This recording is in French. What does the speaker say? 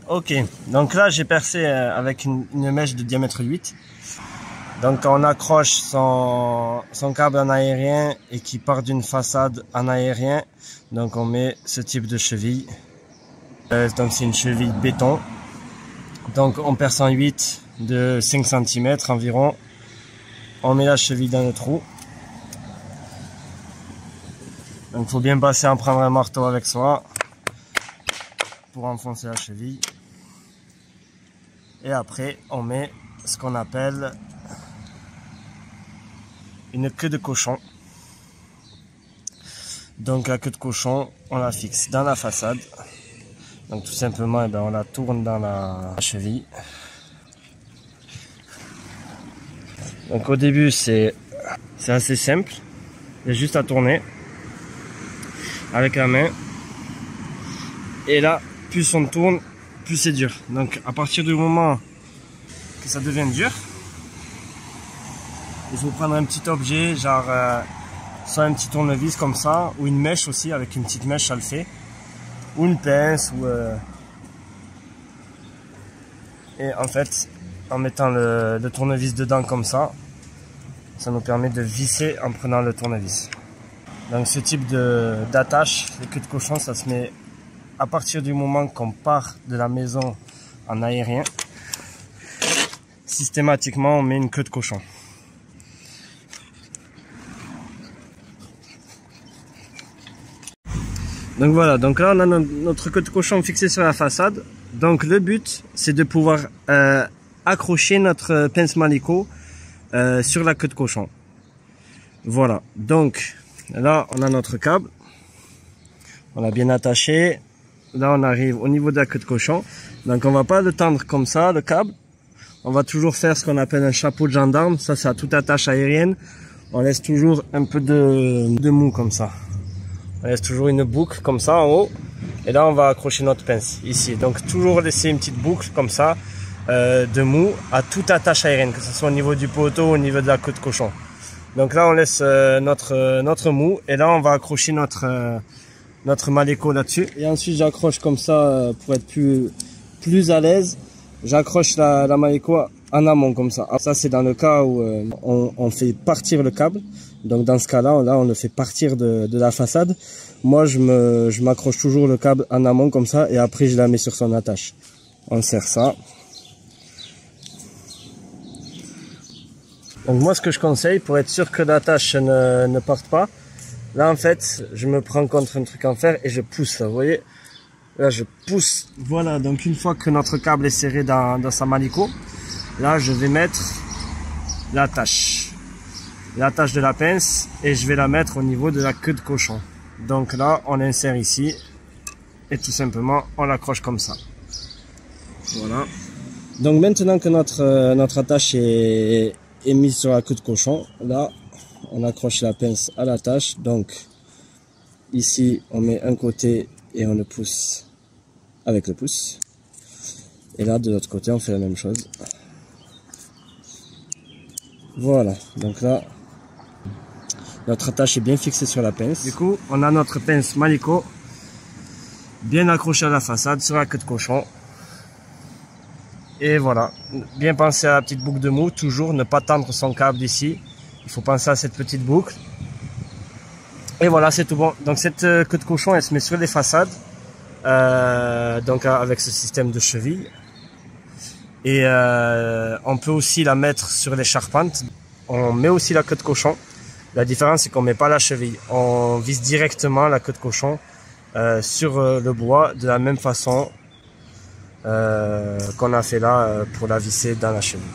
Ok, donc là j'ai percé avec une mèche de diamètre 8. Donc on accroche son câble en aérien et qui part d'une façade en aérien. Donc on met ce type de cheville. Donc c'est une cheville béton. Donc on perce en 8 de 5 cm environ. On met la cheville dans le trou. Donc il faut bien passer en prendre un marteau avec soi pour enfoncer la cheville. Et après on met ce qu'on appelle une queue de cochon. Donc la queue de cochon, on la fixe dans la façade. Donc tout simplement, on la tourne dans la cheville. Donc au début, c'est assez simple. Il y a juste à tourner avec la main. Et là, plus on tourne, plus c'est dur. Donc à partir du moment que ça devient dur, il faut prendre un petit objet, genre soit un petit tournevis comme ça, ou une mèche aussi, avec une petite mèche ça le fait, ou une pince, et en fait, en mettant le tournevis dedans comme ça nous permet de visser en prenant le tournevis. Donc ce type d'attache, les queues de cochon, ça se met à partir du moment qu'on part de la maison en aérien. Systématiquement, on met une queue de cochon. Donc voilà, donc là on a notre queue de cochon fixée sur la façade. Donc le but c'est de pouvoir accrocher notre pince malicot sur la queue de cochon. Voilà, donc là on a notre câble. On l'a bien attaché. Là on arrive au niveau de la queue de cochon. Donc on va pas le tendre comme ça, le câble. On va toujours faire ce qu'on appelle un chapeau de gendarme. Ça c'est à toute attache aérienne. On laisse toujours un peu de mou comme ça. On laisse toujours une boucle comme ça en haut. Et là, on va accrocher notre pince ici. Donc, toujours laisser une petite boucle comme ça de mou à toute attache aérienne, que ce soit au niveau du poteau ou au niveau de la queue de cochon. Donc là, on laisse notre mou. Et là, on va accrocher notre maléco là-dessus. Et ensuite, j'accroche comme ça pour être plus à l'aise. J'accroche la maléco en amont comme ça. Ça, c'est dans le cas où on fait partir le câble. Donc dans ce cas-là, on le fait partir de la façade. Moi, je m'accroche toujours le câble en amont comme ça et après je la mets sur son attache. On serre ça. Donc moi, ce que je conseille pour être sûr que l'attache ne parte pas, là en fait, je me prends contre un truc en fer et je pousse. Là, vous voyez, là je pousse. Voilà. Donc une fois que notre câble est serré dans sa malicot, là je vais mettre l'attache de la pince et je vais la mettre au niveau de la queue de cochon. Donc là on l'insère ici et tout simplement on l'accroche comme ça. Voilà. Donc maintenant que notre attache est mise sur la queue de cochon, là on accroche la pince à l'attache. Donc ici on met un côté et on le pousse avec le pouce. Et là de l'autre côté on fait la même chose. Voilà, donc là notre attache est bien fixée sur la pince. Du coup, on a notre pince malicot bien accrochée à la façade sur la queue de cochon. Et voilà, bien penser à la petite boucle de mou, toujours ne pas tendre son câble ici. Il faut penser à cette petite boucle. Et voilà, c'est tout bon. Donc cette queue de cochon, elle se met sur les façades, donc avec ce système de cheville. Et on peut aussi la mettre sur les charpentes. On met aussi la queue de cochon. La différence, c'est qu'on ne met pas la cheville. On visse directement la queue de cochon sur le bois de la même façon qu'on a fait là pour la visser dans la cheville.